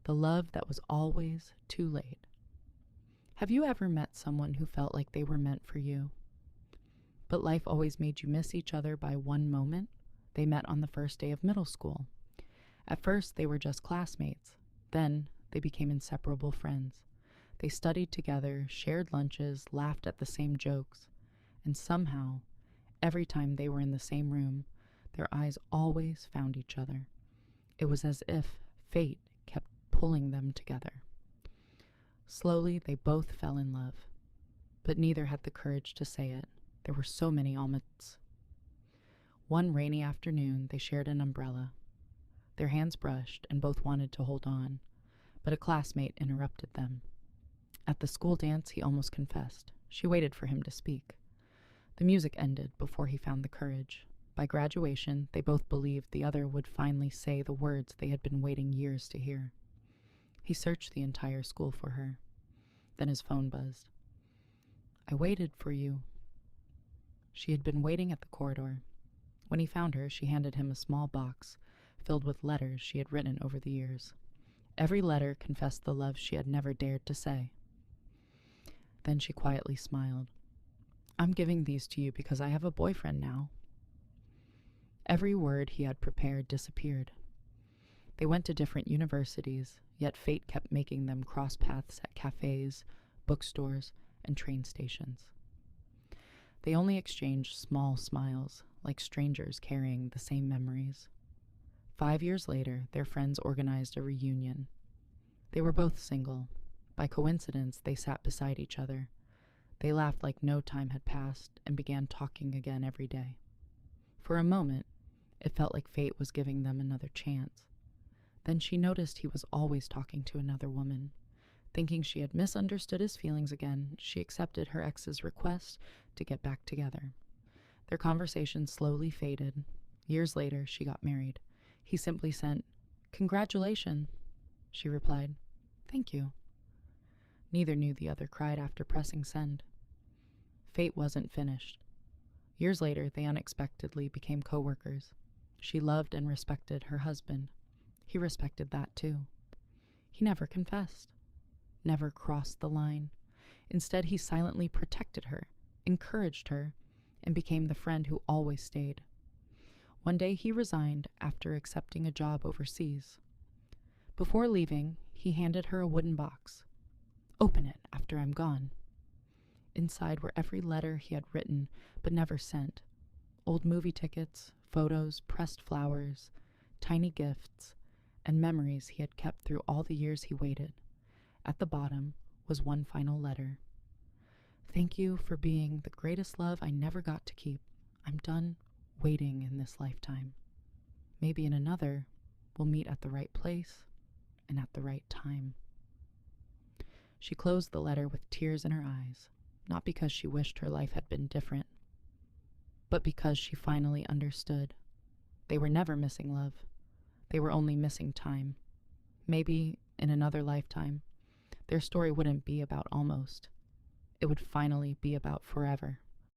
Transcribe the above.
the love that was always too late. Have you ever met someone who felt like they were meant for you, but life always made you miss each other by one moment? They met on the first day of middle school. At first, they were just classmates. Then, they became inseparable friends. They studied together, shared lunches, laughed at the same jokes, and somehow, every time they were in the same room, their eyes always found each other. It was as if fate kept pulling them together. Slowly, they both fell in love, but neither had the courage to say it. There were so many omits. One rainy afternoon, they shared an umbrella. Their hands brushed, and both wanted to hold on, but a classmate interrupted them. At the school dance, he almost confessed. She waited for him to speak. The music ended before he found the courage. By graduation, they both believed the other would finally say the words they had been waiting years to hear. He searched the entire school for her. Then his phone buzzed. "I waited for you." She had been waiting at the corridor. When he found her, she handed him a small box filled with letters she had written over the years. Every letter confessed the love she had never dared to say. Then she quietly smiled. "I'm giving these to you because I have a boyfriend now." Every word he had prepared disappeared. They went to different universities, yet fate kept making them cross paths at cafes, bookstores, and train stations. They only exchanged small smiles, like strangers carrying the same memories. 5 years later, their friends organized a reunion. They were both single. By coincidence, they sat beside each other. They laughed like no time had passed and began talking again every day. For a moment, it felt like fate was giving them another chance. Then she noticed he was always talking to another woman. Thinking she had misunderstood his feelings again, she accepted her ex's request to get back together. Their conversation slowly faded. Years later, she got married. He simply sent, "Congratulations." She replied, "Thank you." Neither knew the other cried after pressing send. Fate wasn't finished. Years later, they unexpectedly became co-workers. She loved and respected her husband. He respected that too. He never confessed, never crossed the line. Instead, he silently protected her, encouraged her, and became the friend who always stayed. One day, he resigned after accepting a job overseas. Before leaving, he handed her a wooden box. "Open it after I'm gone." Inside were every letter he had written but never sent. Old movie tickets, photos, pressed flowers, tiny gifts, and memories he had kept through all the years he waited. At the bottom was one final letter. "Thank you for being the greatest love I never got to keep. I'm done waiting in this lifetime. Maybe in another, we'll meet at the right place and at the right time." She closed the letter with tears in her eyes, not because she wished her life had been different, but because she finally understood. They were never missing love. They were only missing time. Maybe in another lifetime, their story wouldn't be about almost. It would finally be about forever.